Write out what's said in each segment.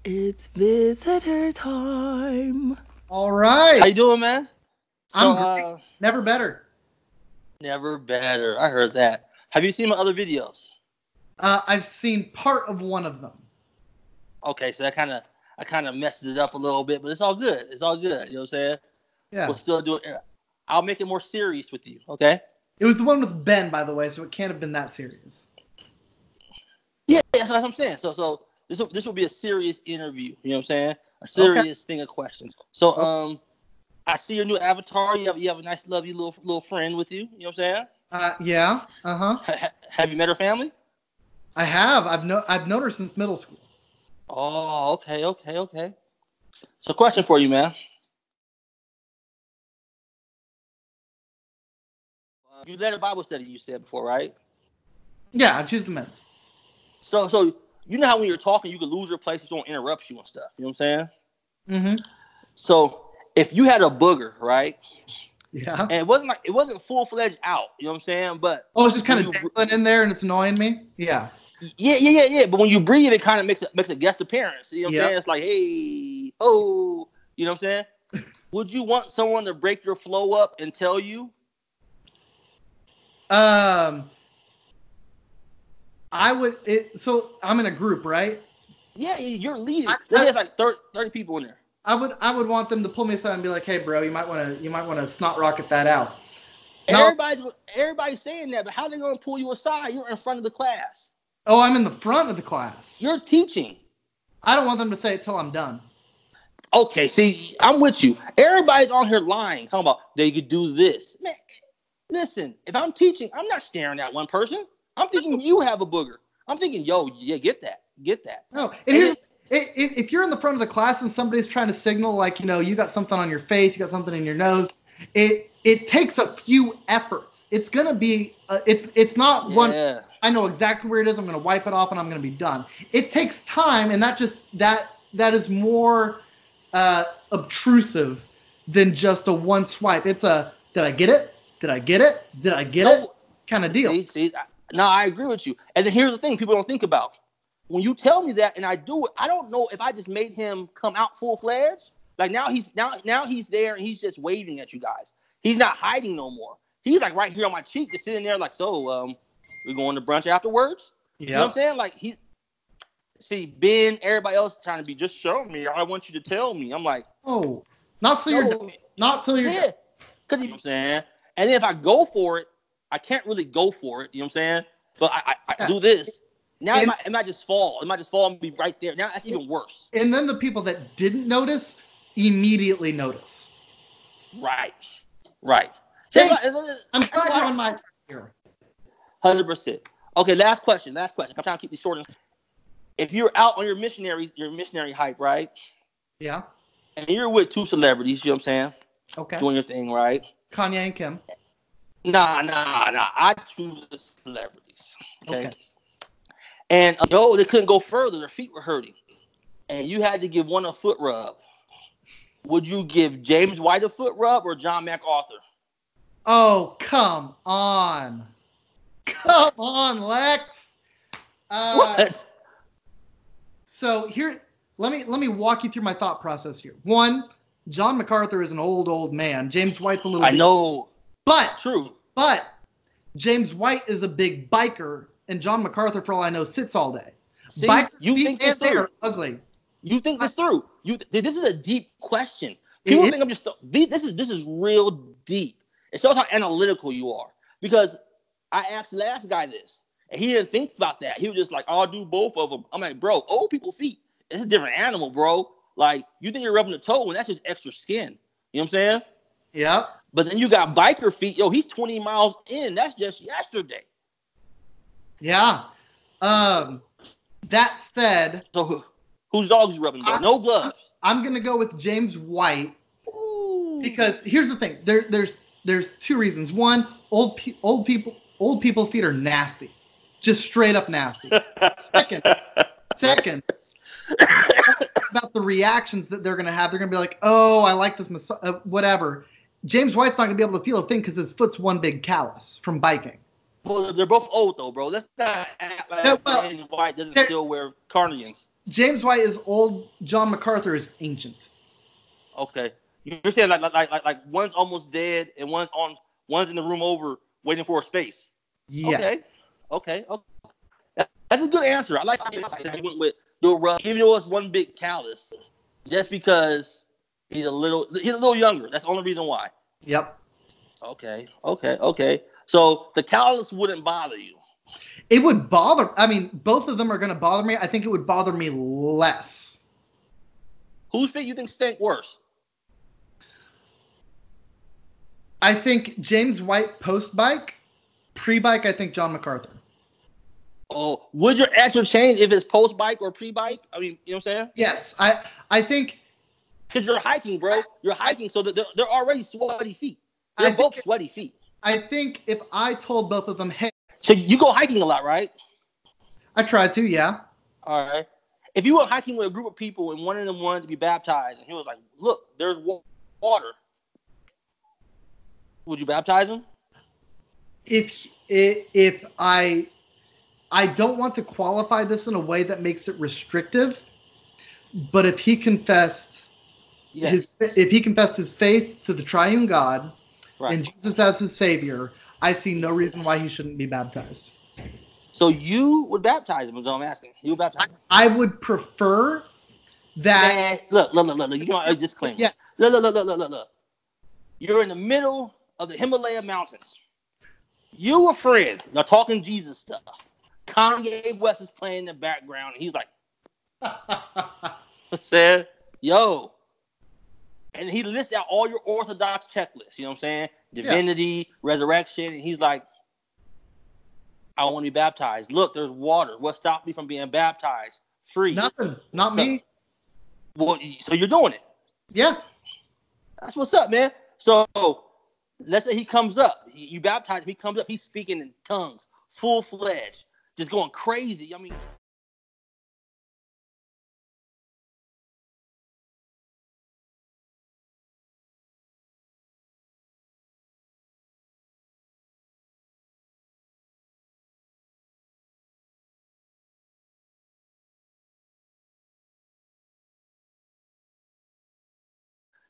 It's visitor time. All right. How you doing, man? I'm great. Never better. Never better. I heard that. Have you seen my other videos? I've seen part of one of them. Okay, so I kind of messed it up a little bit, but it's all good. It's all good. You know what I'm saying? Yeah. We'll still do it. I'll make it more serious with you, okay? It was the one with Ben, by the way, so it can't have been that serious. Yeah, that's what I'm saying. So this will be a serious interview. You know what I'm saying? A serious thing of questions. So I see your new avatar. You have a nice, lovely little friend with you. You know what I'm saying? Yeah. Uh-huh. Have you met her family? I have. I've known her since middle school. Oh, okay. So, question for you, man. You led a Bible study, you said before, right? Yeah, I choose the men's. So you know how when you're talking, you can lose your place if someone interrupts you and stuff. You know what I'm saying? Mm-hmm. So if you had a booger, right? Yeah. And it wasn't full-fledged out. You know what I'm saying? But it's just kind of dangling in there and it's annoying me. Yeah. Yeah. But when you breathe, it kind of makes a guest appearance. You know what I'm saying? It's like, hey, oh, you know what I'm saying? Would you want someone to break your flow up and tell you? I would. So I'm in a group, right? Yeah, you're leading. There's like 30 people in there. I would want them to pull me aside and be like, hey, bro, you might want to snot rocket that out. Everybody's saying that, but how are they going to pull you aside? You're in front of the class. Oh, I'm in the front of the class. You're teaching. I don't want them to say it till I'm done. Okay, see, I'm with you. Everybody's on here lying, talking about they could do this. Man, listen, if I'm teaching, I'm not staring at one person. I'm thinking you have a booger. I'm thinking, yo, yeah, get that. No, if you're in the front of the class and somebody's trying to signal like, you got something on your face, you got something in your nose, it takes a few efforts. It's gonna be, it's not one. I know exactly where it is. I'm gonna wipe it off and I'm gonna be done. It takes time, and that is more obtrusive than just a one swipe. It's a did I get it? Did I get it? Did I get it? Kind of deal. See, no, I agree with you. And then here's the thing: people don't think about. When you tell me that and I do it, I don't know if I just made him come out full-fledged. Like now he's there and he's just waving at you guys. He's not hiding no more. He's like right here on my cheek, just sitting there like, so we going to brunch afterwards? Yeah. You know what I'm saying? Like Ben, everybody else trying to be just show me. I want you to tell me. I'm like, oh, not till you're done. Not till you're done. Cause you know what I'm saying? And then if I go for it, I can't really go for it. You know what I'm saying? But I do this. Now it might just fall. It might just fall and be right there. Now that's even worse. And then the people that didn't notice immediately notice. Right. Hey, I'm glad you're on my here. 100%. Okay, last question. I'm trying to keep these short. If you're out on your missionary hype, right? Yeah. And you're with two celebrities, you know what I'm saying? Okay. Doing your thing, right? Kanye and Kim. Nah. I choose the celebrities. Okay. And they couldn't go further. Their feet were hurting. And you had to give one a foot rub. Would you give James White a foot rub or John MacArthur? Oh, come on. Come on, Lex. What? So here, let me walk you through my thought process here. One, John MacArthur is an old man. James White's a little I know. But true. But James White is a big biker, and John MacArthur, for all I know, sits all day. See, Bikers you think this through? Are ugly. You think this through? This is a deep question. People think I'm just. This is real deep. It shows how analytical you are. Because I asked the last guy this, and he didn't think about that. He was just like, I'll do both of them. I'm like, bro, old people's feet. It's a different animal, bro. Like, you think you're rubbing the toe, and that's just extra skin. You know what I'm saying? Yeah. But then you got biker feet. Yo, he's 20 miles in. That's just yesterday. Yeah. That said. So whose dogs you rubbing, bro? No gloves. I'm gonna go with James White. Ooh. Because here's the thing. There's two reasons. One, old people's feet are nasty, just straight up nasty. Second, about the reactions that they're gonna have. They're gonna be like, oh, I like this whatever. James White's not gonna be able to feel a thing because his foot's one big callus from biking. Well, they're both old though, bro. Let's not act like James White doesn't still wear cardigans. James White is old. John MacArthur is ancient. Okay. You're saying like one's almost dead and one's in the room over waiting for a space. Yeah. Okay. That's a good answer. I like how you went with even though it's one big callus, just because he's a little younger. That's the only reason why. Yep. Okay. So the callus wouldn't bother you. It would bother. I mean, both of them are going to bother me. I think it would bother me less. Whose feet you think stink worse? I think James White post-bike. Pre-bike, I think John MacArthur. Oh, would your answer change if it's post-bike or pre-bike? I mean, you know what I'm saying? Yes. I think. Because you're hiking, bro. You're hiking, so they're already sweaty feet. They're both sweaty feet. I think if I told both of them, hey. So you go hiking a lot, right? I try to, yeah. All right. If you were hiking with a group of people and one of them wanted to be baptized, and he was like, look, there's water. Would you baptize him? If I don't want to qualify this in a way that makes it restrictive, but if he confessed his faith to the triune God and Jesus as his Savior, I see no reason why he shouldn't be baptized. So you would baptize him, is what I'm asking. You would baptize him? I would prefer that. Man, look. You know, I disclaimer. Yeah. Look. You're in the middle of the Himalaya mountains. You a friend. You're talking Jesus stuff. Kanye West is playing in the background, and he's like, said, yo. And he lists out all your Orthodox checklists. You know what I'm saying? Divinity, resurrection. And he's like, I want to be baptized. Look, there's water. What stopped me from being baptized? Free. Nothing. Not me. Well, so you're doing it. Yeah. That's what's up, man. So let's say he comes up. You baptize him. He comes up. He's speaking in tongues, full-fledged, just going crazy. I mean,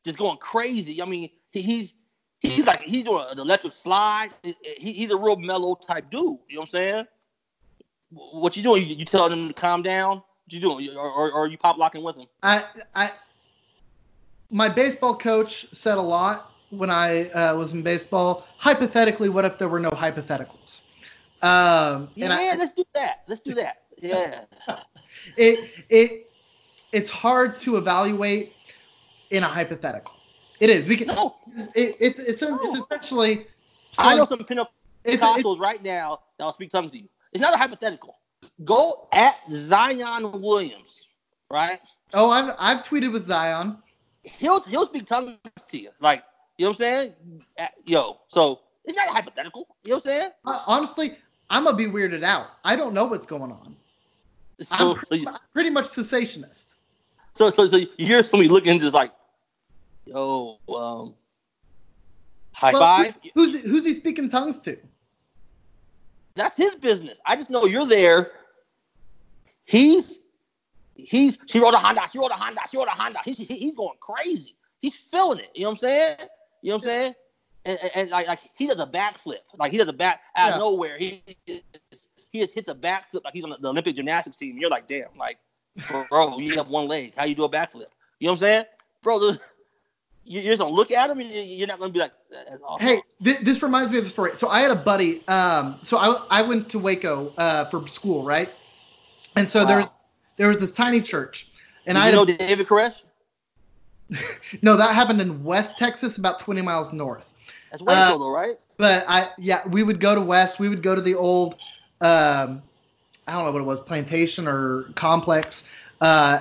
just going crazy. I mean, he's doing an electric slide. He's a real mellow type dude. You know what I'm saying? What you doing? You telling him to calm down? What you doing? Or are you pop locking with him? My baseball coach said a lot when I was in baseball. Hypothetically, what if there were no hypotheticals? Let's do that. Yeah. It's hard to evaluate in a hypothetical. It is. We can. No. It's essentially. I know some Pentecostals right now that will speak tongues to you. It's not a hypothetical. Go at Zion Williams, right? Oh, I've tweeted with Zion. He'll speak tongues to you, like, you know what I'm saying? So it's not a hypothetical. You know what I'm saying? Honestly, I'm gonna be weirded out. I don't know what's going on. I'm pretty much cessationist. So you hear somebody looking just like, yo, high five. Who's he speaking tongues to? That's his business. I just know you're there. She rode a Honda. He's going crazy. He's feeling it. You know what I'm saying? And like he does a backflip. Like he does a back out of nowhere. He just hits a backflip like he's on the Olympic gymnastics team. You're like, damn, like, bro, you have one leg. How you do a backflip? You know what I'm saying? Bro, you just don't look at him and you're not going to be like, that's awesome. Hey, this reminds me of a story. So I had a buddy. So I went to Waco for school, right? And so there was this tiny church. And I know David Koresh? No, that happened in West Texas, about 20 miles north. That's Waco, though, right? But we would go to West. We would go to the old, I don't know what it was, plantation or complex.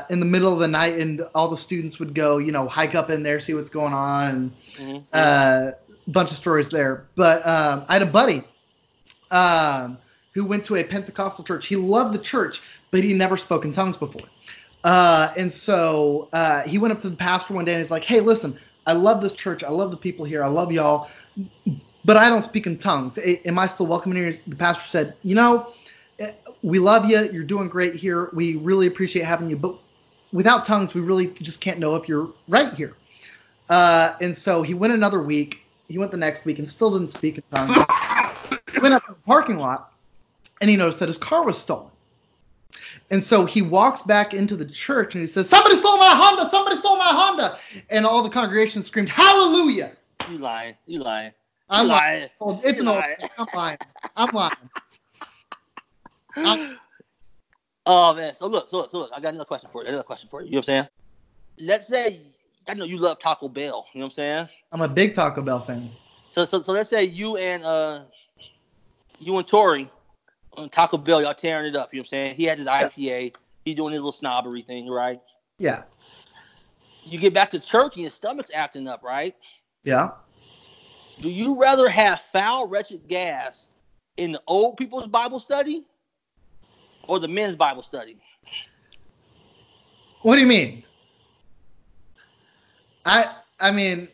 In the middle of the night, and all the students would go, hike up in there, see what's going on, and a bunch of stories there. But I had a buddy who went to a Pentecostal church. He loved the church, but he never spoke in tongues before. And so he went up to the pastor one day and he's like, hey, listen, I love this church. I love the people here. I love y'all, but I don't speak in tongues. Am I still welcome in here? The pastor said, we love you. You're doing great here. We really appreciate having you. But without tongues, we really just can't know if you're right here. And so he went another week. He went the next week and still didn't speak in tongues. He went up to the parking lot, and he noticed that his car was stolen. And so he walks back into the church, and he says, "Somebody stole my Honda! Somebody stole my Honda!" And all the congregation screamed, "Hallelujah!" You lying. You lying. I'm lying. lying. It's an old thing. I'm lying. Oh, man. So look. I got another question for you. You know what I'm saying? Let's say, I know you love Taco Bell. You know what I'm saying? I'm a big Taco Bell fan. So let's say you and Tori on Taco Bell, y'all tearing it up. You know what I'm saying? He has his IPA. He's doing his little snobbery thing, right? Yeah. You get back to church and your stomach's acting up, right? Yeah. Do you rather have foul, wretched gas in the old people's Bible study or the men's Bible study? What do you mean? I mean,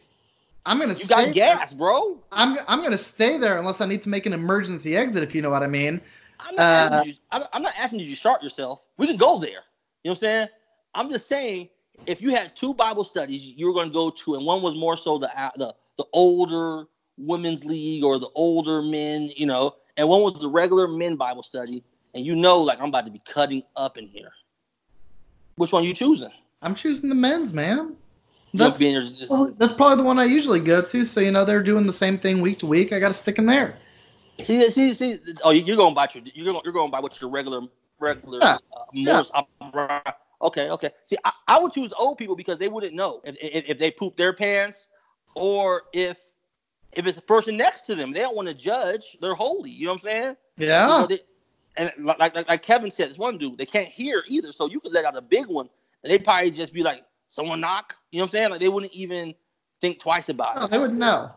I'm gonna. You got gas, bro. I'm gonna stay there unless I need to make an emergency exit, if you know what I mean. I'm not asking you to shart yourself. We can go there. You know what I'm saying? I'm just saying, if you had two Bible studies you were going to go to, and one was more so the older women's league or the older men, you know, and one was the regular men Bible study, and like I'm about to be cutting up in here. Which one are you choosing? I'm choosing the men's, man. That's probably the one I usually go to. So they're doing the same thing week to week. I got to stick in there. See. Oh, you're going by what your regular. Yeah. Okay. See, I would choose old people because they wouldn't know if they poop their pants or if it's the person next to them. They don't want to judge. They're holy. You know what I'm saying? Yeah. And like Kevin said, this one dude, they can't hear either. So you could let out a big one, and they'd probably just be like, "Someone knock." You know what I'm saying? Like they wouldn't even think twice about it. No, they wouldn't know.